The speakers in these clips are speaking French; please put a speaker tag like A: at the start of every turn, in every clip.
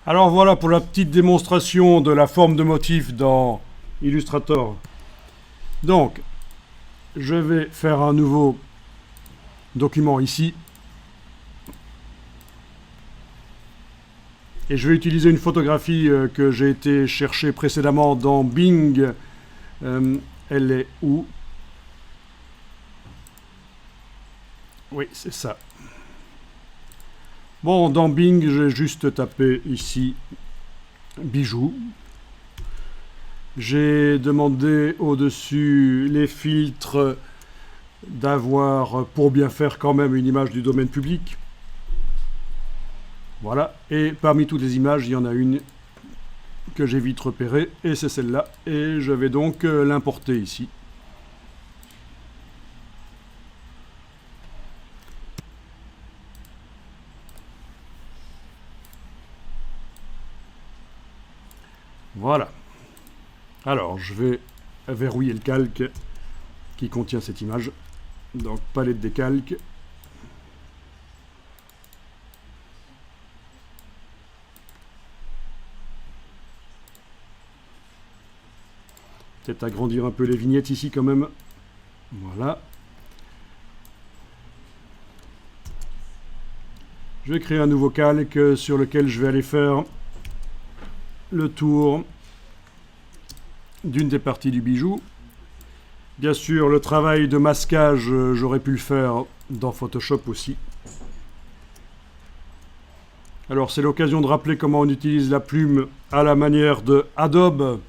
A: Alors voilà pour la petite démonstration de la forme de motif dans Illustrator. Donc, je vais faire un nouveau document ici. Et je vais utiliser une photographie que j'ai été chercher précédemment dans Bing. Elle est où? Oui, c'est ça. Bon, dans Bing, j'ai juste tapé ici bijoux. J'ai demandé au-dessus les filtres d'avoir, pour bien faire quand même, une image du domaine public. Voilà, et parmi toutes les images, il y en a une que j'ai vite repérée, et c'est celle-là. Et je vais donc l'importer ici. Voilà. Alors, je vais verrouiller le calque qui contient cette image. Donc, palette des calques. Peut-être agrandir un peu les vignettes ici quand même. Voilà. Je vais créer un nouveau calque sur lequel je vais aller faire le tour d'une des parties du bijou. Bien sûr, le travail de masquage, j'aurais pu le faire dans Photoshop aussi. Alors, c'est l'occasion de rappeler comment on utilise la plume à la manière de Adobe.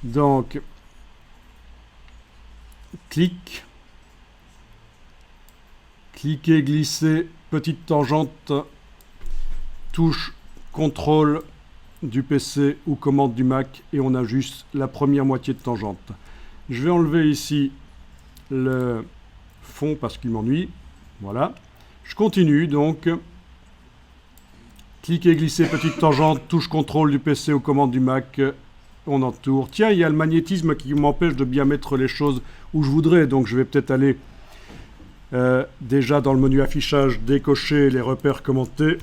A: Donc, cliquez, glissez, petite tangente, touche CTRL du PC ou commande du Mac et on ajuste la première moitié de tangente. Je vais enlever ici le fond parce qu'il m'ennuie. Voilà. Je continue donc. Cliquez, glissez, petite tangente, touche CTRL du PC ou commande du Mac. On entoure. Tiens, il y a le magnétisme qui m'empêche de bien mettre les choses où je voudrais. Donc je vais peut-être aller déjà dans le menu affichage, décocher les repères commentés.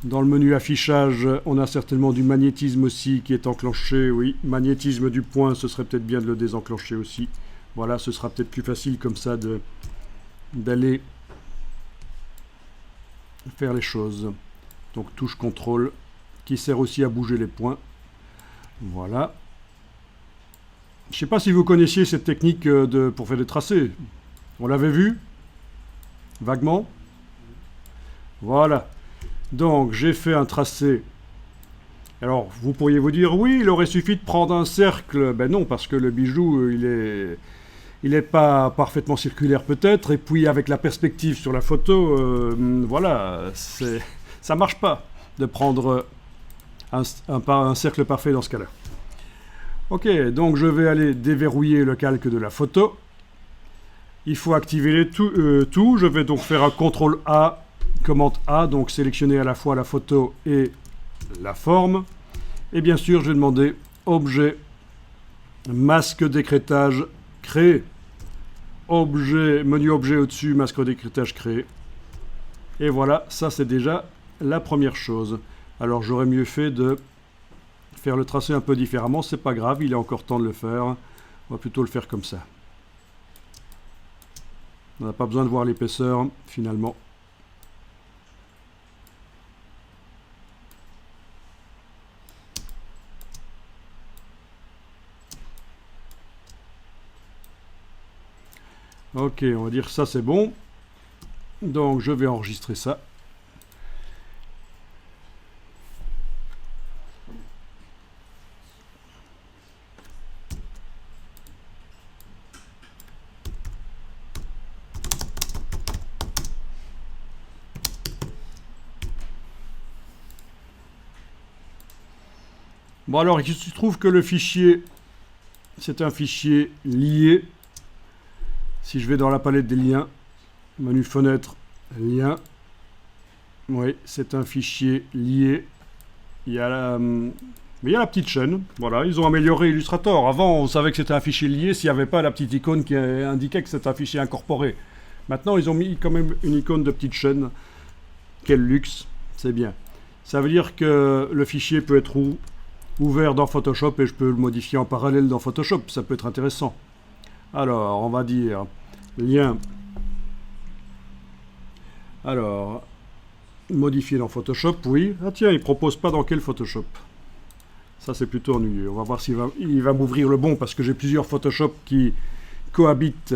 A: Dans le menu affichage, on a certainement du magnétisme aussi qui est enclenché. Oui, magnétisme du point, ce serait peut-être bien de le désenclencher aussi. Voilà, ce sera peut-être plus facile comme ça d'aller faire les choses. Donc touche CTRL qui sert aussi à bouger les points. Voilà. Je ne sais pas si vous connaissiez cette technique pour faire des tracés. On l'avait vu? Vaguement? Voilà. Donc, j'ai fait un tracé. Alors, vous pourriez vous dire, oui, il aurait suffi de prendre un cercle. Ben non, parce que le bijou, il est pas parfaitement circulaire peut-être. Et puis, avec la perspective sur la photo, voilà, ça marche pas de prendre un cercle parfait dans ce cas-là. Ok, donc je vais aller déverrouiller le calque de la photo. Il faut activer les tout. Je vais donc faire un CTRL A, commande A, donc sélectionner à la fois la photo et la forme. Et bien sûr, je vais demander objet, masque d'écrêtage, créer. Objet, menu objet au-dessus, masque d'écrêtage créé. Et voilà, ça c'est déjà la première chose. Alors j'aurais mieux fait de faire le tracé un peu différemment, c'est pas grave, il est encore temps de le faire. On va plutôt le faire comme ça. On n'a pas besoin de voir l'épaisseur finalement. Ok, on va dire ça c'est bon. Donc je vais enregistrer ça. Bon alors, il se trouve que le fichier, c'est un fichier lié. Si je vais dans la palette des liens, menu fenêtre, lien, oui, c'est un fichier lié. Il y a la petite chaîne. Voilà, ils ont amélioré Illustrator. Avant, on savait que c'était un fichier lié s'il n'y avait pas la petite icône qui indiquait que c'était un fichier incorporé. Maintenant, ils ont mis quand même une icône de petite chaîne. Quel luxe, c'est bien. Ça veut dire que le fichier peut être ouvert dans Photoshop et je peux le modifier en parallèle dans Photoshop. Ça peut être intéressant. Alors, on va dire lien. Alors, modifier dans Photoshop, oui. Ah tiens, il ne propose pas dans quel Photoshop. Ça, c'est plutôt ennuyeux. On va voir s'il va m'ouvrir le bon, parce que j'ai plusieurs Photoshop qui cohabitent.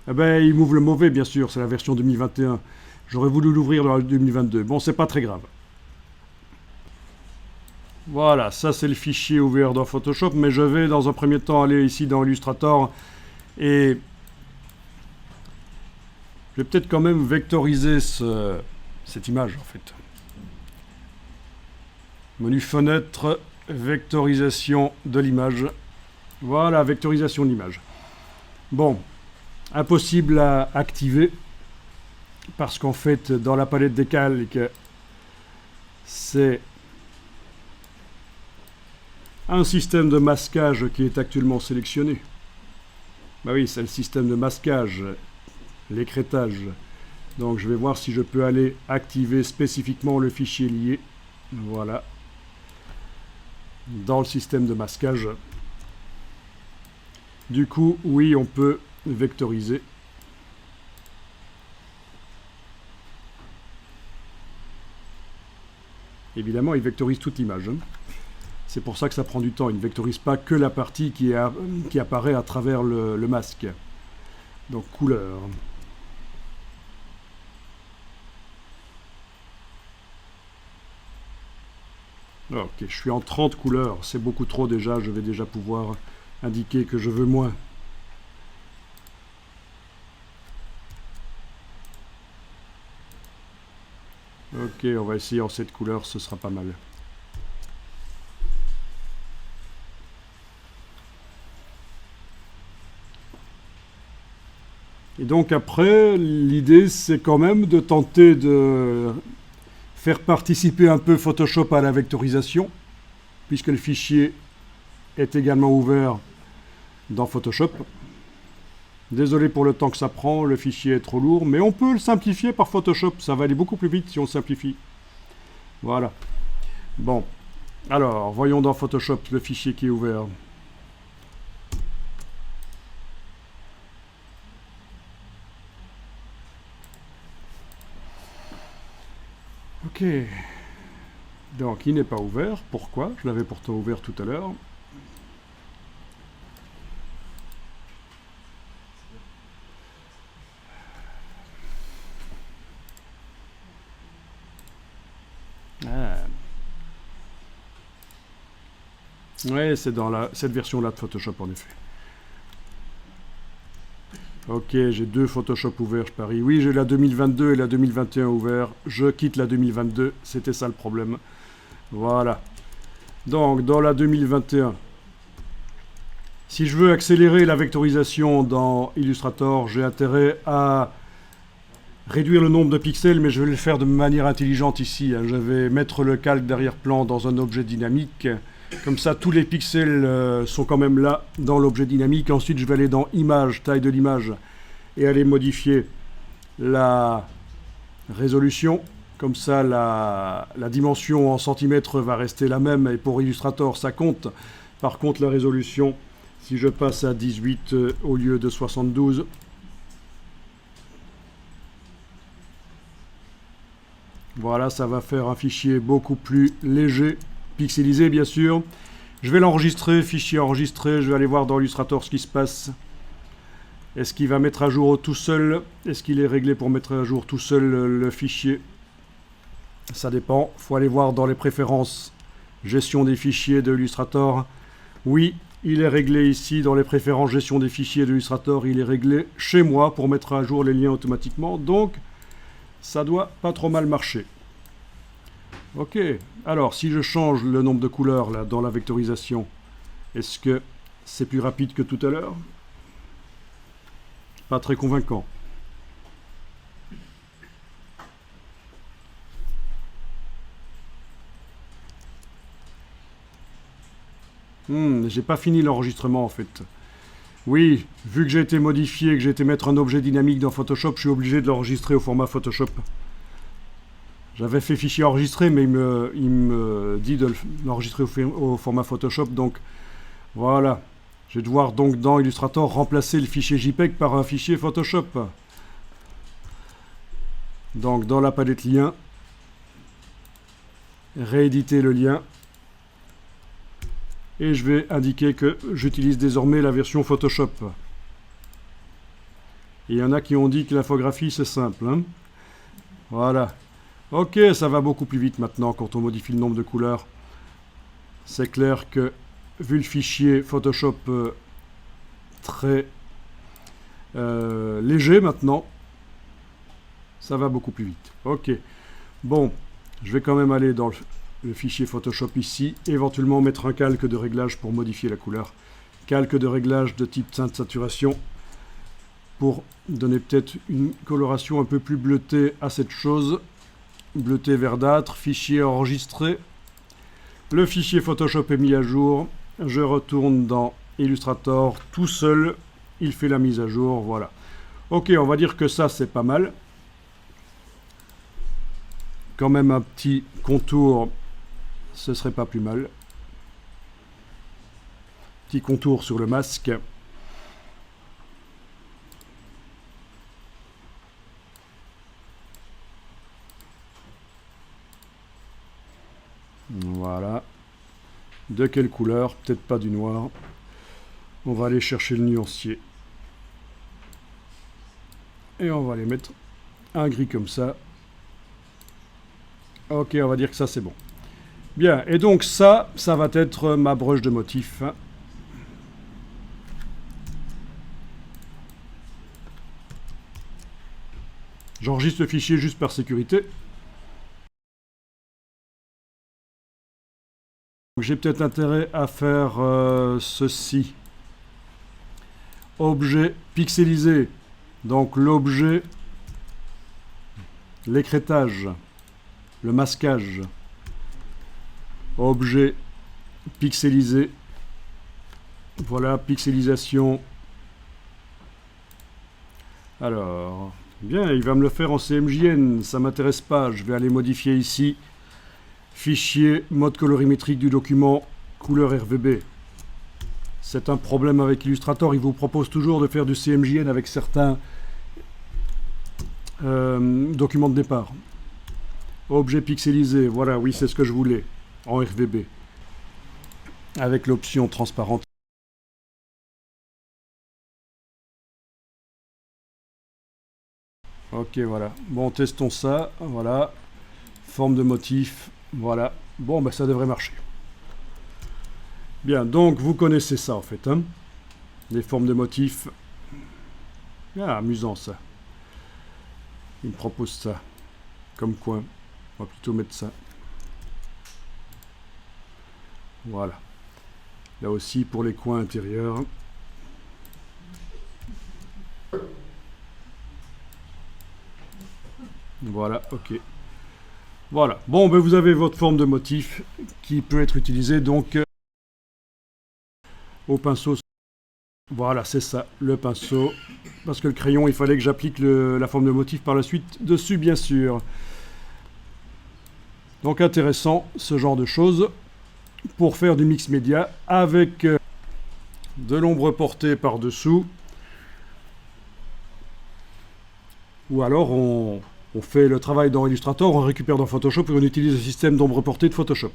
A: Eh ben, il m'ouvre le mauvais, bien sûr. C'est la version 2021. J'aurais voulu l'ouvrir dans la 2022. Bon, c'est pas très grave. Voilà, ça c'est le fichier ouvert dans Photoshop, mais je vais dans un premier temps aller ici dans Illustrator et je vais peut-être quand même vectoriser cette image en fait. Menu fenêtre, vectorisation de l'image. Voilà, vectorisation de l'image. Bon, impossible à activer parce qu'en fait dans la palette des calques, c'est un système de masquage qui est actuellement sélectionné. Bah oui, c'est le système de masquage, l'écrêtage. Donc je vais voir si je peux aller activer spécifiquement le fichier lié. Voilà. Dans le système de masquage. Du coup, oui, on peut vectoriser. Évidemment, il vectorise toute l'image. C'est pour ça que ça prend du temps. Il ne vectorise pas que la partie qui apparaît à travers le masque. Donc, couleur. Ok, je suis en 30 couleurs. C'est beaucoup trop déjà. Je vais déjà pouvoir indiquer que je veux moins. Ok, on va essayer en 7 couleurs. Ce sera pas mal. Et donc après, l'idée c'est quand même de tenter de faire participer un peu Photoshop à la vectorisation, puisque le fichier est également ouvert dans Photoshop. Désolé pour le temps que ça prend, le fichier est trop lourd, mais on peut le simplifier par Photoshop, ça va aller beaucoup plus vite si on le simplifie. Voilà. Bon, alors, voyons dans Photoshop le fichier qui est ouvert. Ok, donc il n'est pas ouvert, pourquoi? Je l'avais pourtant ouvert tout à l'heure. Ah. Ouais, c'est dans cette version-là de Photoshop en effet. Ok, j'ai deux Photoshop ouverts, je parie. Oui, j'ai la 2022 et la 2021 ouverts. Je quitte la 2022, c'était ça le problème. Voilà. Donc, dans la 2021, si je veux accélérer la vectorisation dans Illustrator, j'ai intérêt à réduire le nombre de pixels, mais je vais le faire de manière intelligente ici. Je vais mettre le calque d'arrière-plan dans un objet dynamique. Comme ça, tous les pixels sont quand même là dans l'objet dynamique. Ensuite, je vais aller dans Image, taille de l'image, et aller modifier la résolution. Comme ça, la dimension en centimètres va rester la même, et pour Illustrator, ça compte. Par contre, la résolution, si je passe à 18 au lieu de 72, voilà, ça va faire un fichier beaucoup plus léger, pixelisé bien sûr. Je vais l'enregistrer, fichier enregistré, je vais aller voir dans Illustrator ce qui se passe. Est-ce qu'il va mettre à jour tout seul? Est-ce qu'il est réglé pour mettre à jour tout seul le fichier? Ça dépend, il faut aller voir dans les préférences, gestion des fichiers de Illustrator. Oui, il est réglé ici dans les préférences gestion des fichiers de Illustrator, il est réglé chez moi pour mettre à jour les liens automatiquement, donc ça doit pas trop mal marcher. Ok, alors si je change le nombre de couleurs là dans la vectorisation, est-ce que c'est plus rapide que tout à l'heure? Pas très convaincant. J'ai pas fini l'enregistrement en fait. Oui, vu que j'ai été modifié, que j'ai été mettre un objet dynamique dans Photoshop, je suis obligé de l'enregistrer au format Photoshop. J'avais fait fichier enregistré, mais il me dit de l'enregistrer au format Photoshop, donc voilà. Je vais devoir donc dans Illustrator remplacer le fichier JPEG par un fichier Photoshop. Donc dans la palette lien, rééditer le lien. Et je vais indiquer que j'utilise désormais la version Photoshop. Et il y en a qui ont dit que l'infographie c'est simple, hein. Voilà. Ok, ça va beaucoup plus vite maintenant quand on modifie le nombre de couleurs. C'est clair que, vu le fichier Photoshop très léger maintenant, ça va beaucoup plus vite. Ok. Bon, je vais quand même aller dans le fichier Photoshop ici, éventuellement mettre un calque de réglage pour modifier la couleur. Calque de réglage de type teinte saturation pour donner peut-être une coloration un peu plus bleutée à cette chose. Bleuté verdâtre, fichier enregistré. Le fichier Photoshop est mis à jour. Je retourne dans Illustrator tout seul. Il fait la mise à jour, voilà. Ok, on va dire que ça c'est pas mal. Quand même un petit contour, ce serait pas plus mal. Petit contour sur le masque. Voilà. De quelle couleur? Peut-être pas du noir. On va aller chercher le nuancier. Et on va aller mettre un gris comme ça. Ok, on va dire que ça c'est bon. Bien, et donc ça va être ma broche de motif. J'enregistre le fichier juste par sécurité. J'ai peut-être intérêt à faire ceci. Objet pixelisé. Donc l'objet, l'écrêtage, le masquage. Objet pixelisé. Voilà, pixelisation. Alors, bien, il va me le faire en CMJN, ça m'intéresse pas. Je vais aller modifier ici. Fichier, mode colorimétrique du document, couleur RGB. C'est un problème avec Illustrator, il vous propose toujours de faire du CMJN avec certains documents de départ. Objet pixelisé, voilà, oui, c'est ce que je voulais, en RGB. Avec l'option transparente. Ok, voilà. Bon, testons ça, voilà. Forme de motif. Voilà, bon, ben ça devrait marcher. Bien, donc vous connaissez ça en fait, hein, les formes de motifs. Ah, amusant ça. Il me propose ça comme coin. On va plutôt mettre ça. Voilà. Là aussi pour les coins intérieurs. Voilà, ok. Voilà. Bon, ben vous avez votre forme de motif qui peut être utilisée donc au pinceau. Voilà, c'est ça, le pinceau. Parce que le crayon, il fallait que j'applique la forme de motif par la suite dessus, bien sûr. Donc intéressant, ce genre de choses, pour faire du mix média avec de l'ombre portée par-dessous. Ou alors on fait le travail dans Illustrator, on récupère dans Photoshop et on utilise le système d'ombre portée de Photoshop.